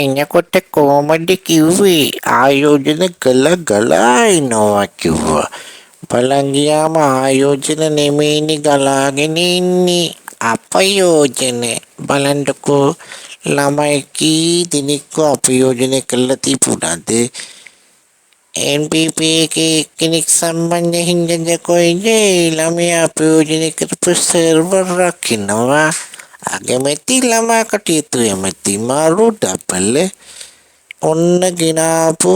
එනකොට කොහමද කිව්වේ ආයෝජන ගලා එනවා කිව්වා. බලන් ගියාම ආයෝජන නෙමෙයිනේ ගලාගෙන ඉන්නේ අපයෝජන. බලන්නකෝ ළමයි කී දෙනෙක්ව අපයෝජන කළා තිබුණාද? NPP එකේ කෙනෙක් සම්බන්ධ හින්දාද කොයිද ළමයා අපයෝජන කරපු සර්වර් රකින්නවා. අගමැති ළමා කටයුතු එමෙති මාරු ඩබල් ඔන්න ගෙනාපු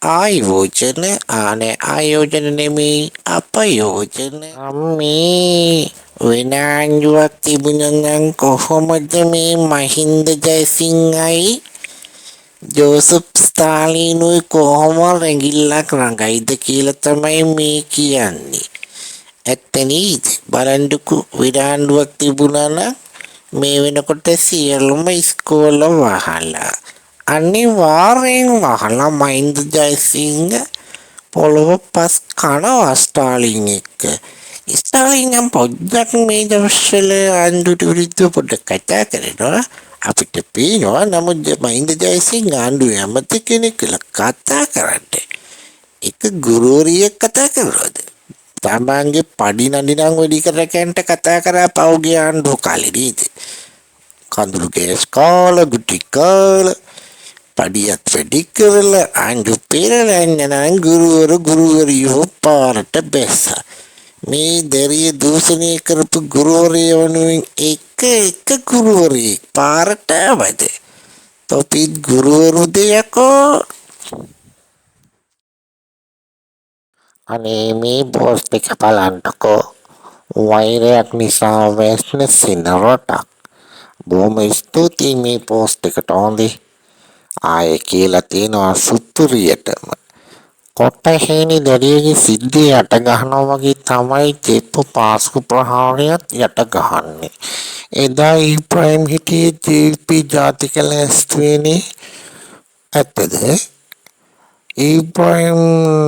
ආයෝජන ආයෝජන නෙමෙයි අපයෝජන. අම්මේ වෙනාංජුවක් තිබුණනම් කොහොමද මේ මහින්ද ජයසිංහයි ජෝසප් ස්ටාලිනුයි කොහොම රැඟිල්ලක් රඟයිද කියලා තමයි මේ කියන්නේ. ඇත්ත නේද? බලන්නකෝ විරාණ්ඩුවක් තිබුණා නම් මේ වෙනකොට සියලුම ඉස්කෝල වහලා අනිවාර්යෙන් වහලා මහින්ද ජයසිංහ පොළොව පස් කනවා ස්ටාලින් එක්ක. ස්ටාලින් නම් පොඩ්ඩක් මේ දවස්වල ආණ්ඩුවට විරුද්ධව පොඩ්ඩක් කතා කරනවා. අපිට පේනවා නමුත් මහින්ද ජයසිංහ ආණ්ඩුවේ ඇමති කෙනෙක් කියලා කතා කරන්නේ. එක ගුරුවරියෙක් කතා කරනවද? තමන්ගේ පඩි නඩිනම් වැඩි කරකැන්ට කතා කරා පෞගේ ආණ්ඩුව කාලේ නේද? කඳුළු ගෑස් කාලා ගුටි කාලා පඩියත් වැඩි කරලා ආණ්ඩු පෙරලා යනනම් ගුරුවරියෝ පාරට බැස්සා. මේ දැරිය දූෂණය කරපු ගුරුවරියෝ වෙනුවෙන් එක ගුරුවරියෙක් පාරට ආවද? තොපිත් ගුරුවරු දෙයකෝ. අනේ මේ පෝස්ට් එක බලන්නකෝ. වෛරයක් නිසා වැස්න සිනරටක්. බොහොම ස්තුතියි මේ පෝස්ට් එකට හොඳේ. ආයේ කියලා තියෙනවා සුපිරියටම. කොටහේනි දැරියගේ සිද්ධිය යට ගහනවා වගේ තමයි ජෙප්පු පාස්කු ප්‍රහාරයත් යට ගහන්නේ. එදා ඉබ්‍රාහිම් හිටියේ ජේ.පී ජාතික ලැස්තුවේනේ. ඇත්තද? ඉබ්‍රාහිම්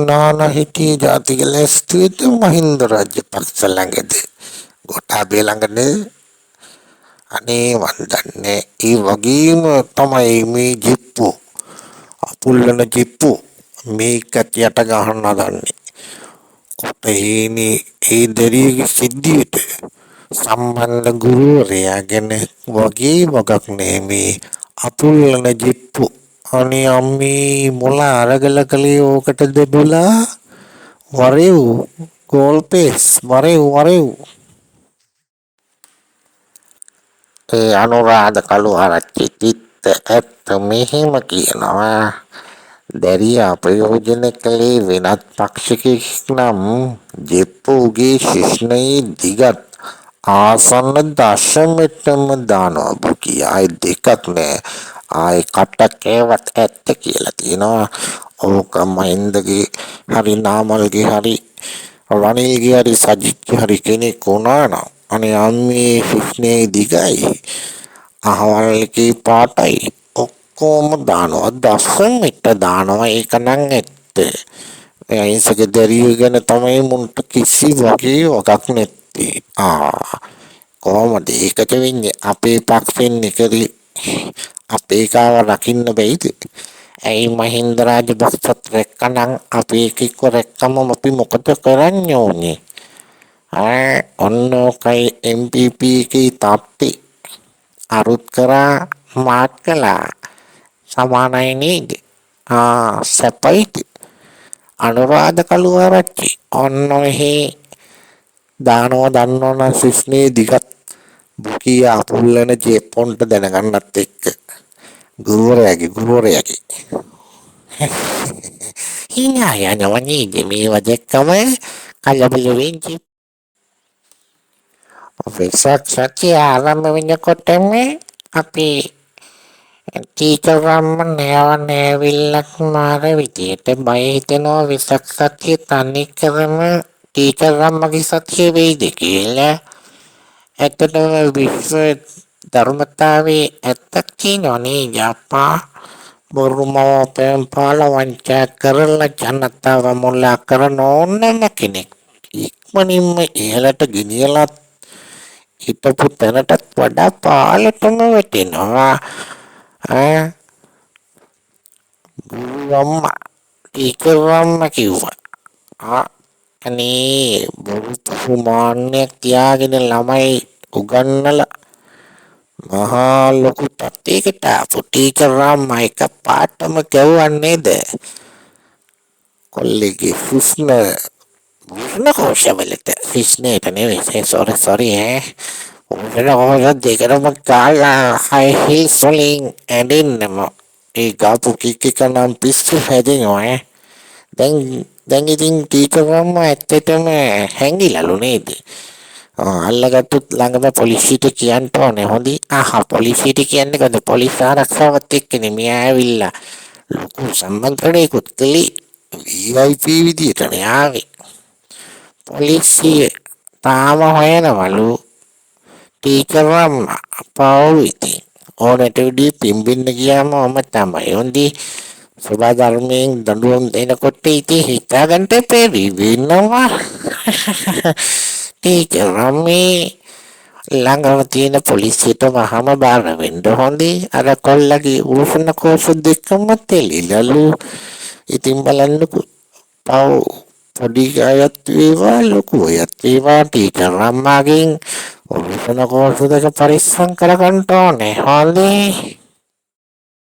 නානා හිටියේ ජාතික ලැස්තුවේද මහින්ද රාජපක්ෂ ළඟද? ගෝඨාභය ළඟද? අනේ වන්දන්නේ. ඒ වගේම තමයි මේ ජෙප්පු අපුල්ලන ජෙප්පු මේකත් යට ගහන්න හදන්නේ. කොටහේනි ඒ දැරියගේ සිද්ධියට සම්බන්ධ ගුරුවරයා ගැන වගේ වගක් නෙමේ අපුල්ලන ජෙප්පු. අනේ අම්මේ මොලා අරගල කලේ ඕකටද බුලා? වරෙව් ගෝල්පේස් වරෙව්. ඒ අනුරාධ කළුආරච්චි තිත්ත ඇත්ත මෙහෙම කියනවා. දැරිය අපයෝජන කළේ වෙනත් පක්ෂිකෙක් නම් ජෙප්පුගේ ශිෂ්ණයේ දිගත් ආසන්න දශමෙටම දානවා බුකී. ආයි දෙකක් නෑ. ආයි කටකේවත් ඇත්ත කියලා තියෙනවා. ඕක මහින්දගේ හරි නාමල්ගේ හරි රනිල්ගේ හරි සජිත්ගේ හරි කෙනෙක් වුණා නම් අනේ අම්මේ ශිෂ්ණයේ දිගයි අහවල් එකේ පාටයි ඔක්කොම දානවා. දශමෙට දානවා. ඒක නම් ඇත්ත. අහිංසක දැරියෝ ගැන තමයි මුන්ට කිසි වගේ වගක් නැත්තේ. කොහොමද ඒකට වෙන්නේ? අපේ පක්ෂෙන් එකරි අපේ කාව රකින්න බැයිද? ඇයි මහින්ද රාජපක්ෂත් රැක්කනම් අපේ එක්ක රැක්කම අපි මොකද කරන්න ඕනේ? ඔන්න ඔකයි MPP එකේ තත්ති අරුත් කරා මාත් කළා සමානයි නේද? සැපයිද? අනුරාධ කළුආරච්චි ඔන්න ඔහේ දානවා දන්නවනම් ශිෂ්ණයේ දිගත් බුකී අපුල්ලන ජෙප්පොන්ට දැනගන්නත් එක්ක ගුරුවරයාගේ hina යනවා නේද මේව දැක්කම කලබල වෙන්නේ. වෙසක් සත්‍ය ආරම්භ වෙනකොටම අපි ටීචර් අම්මා නෑවිල්ලක් මාර විදියට බය හිතෙනවා වෙසක් සත්‍ය තනි කරම ටීචර් අම්මගේ සත්‍ය වෙයිද කියලා. ඇත්තටම විශ්ව ධර්මතාවේ ඇත්තක් තියෙනවා නේද අප්පා? බොරුමවපෙන් පාලවංචා කරලා ජනතාව මුලා කරන ඕනම කෙනෙක් ඉක්මනින්ම ඉහළට ගෙනියලා හිටපු තැනටත් වඩා පාලටම වැටෙනවා. ගුරු අම්මා ටීචර් අම්මා කිව්වා අනේ බොරු පුහුමාන්නයක් තියාගෙන ළමයි උගන්නලා මහා ලොකු තත්යකට ආපු ටීචර් අම්මා එක පාටම ගැව්වන්නේද කොල්ලෙගේ හුස්න කෝෂවලට හිස්නේට නෙවෙයි සොරි උඹට කොහොමද දෙකටම කාලා හයි හීල්ස් වලින් ඇඬෙන්නම ඒ ගාපු කික් එක නම් පිස්සු හැදෙනවා දැන් ඉතින් ටීචර් අම්මා ඇත්තටම හැංගිලාලු නේද අල්ලගත්තොත් ළඟම පොලිසියට කියන්න ඕනේ හොඳයි පොලිසියට කියන්නේ කොහොමද පොලිස් ආරක්ෂාවත් එක්කනේ මෙයා ඇවිල්ලා ලොකු සම්මන්ත්‍රණයකුත් කළේ VIP විදියටනේ ආවේ පොලිසිය තාම හොයනවලු ටීචර් අම්මා පව් ඉතින් ඕනට විදිහ පිම්බින්න ගියාම ඔම තමයි හොඳයි සබා ධර්මයෙන් දඬුවම් දෙනකොට ඉතින් හිතාගන්න බැරි වෙනවා ටීචර් අම්මේ ළඟම තියෙන පොලිසියට වහම බාර වෙන්න හොඳයි අර කොල්ලගේ උෂ්ණ කෝෂ දෙකම තෙලිලලු ඉතින් බලන්නකෝ පව් පොඩි අයත් වේවා ලොකු අයත් වේවා ටීචර් අම්මාගෙන් උෂ්ණ කෝෂ දෙක පරිස්සම් කරගන්න ඕනේ හොඳයි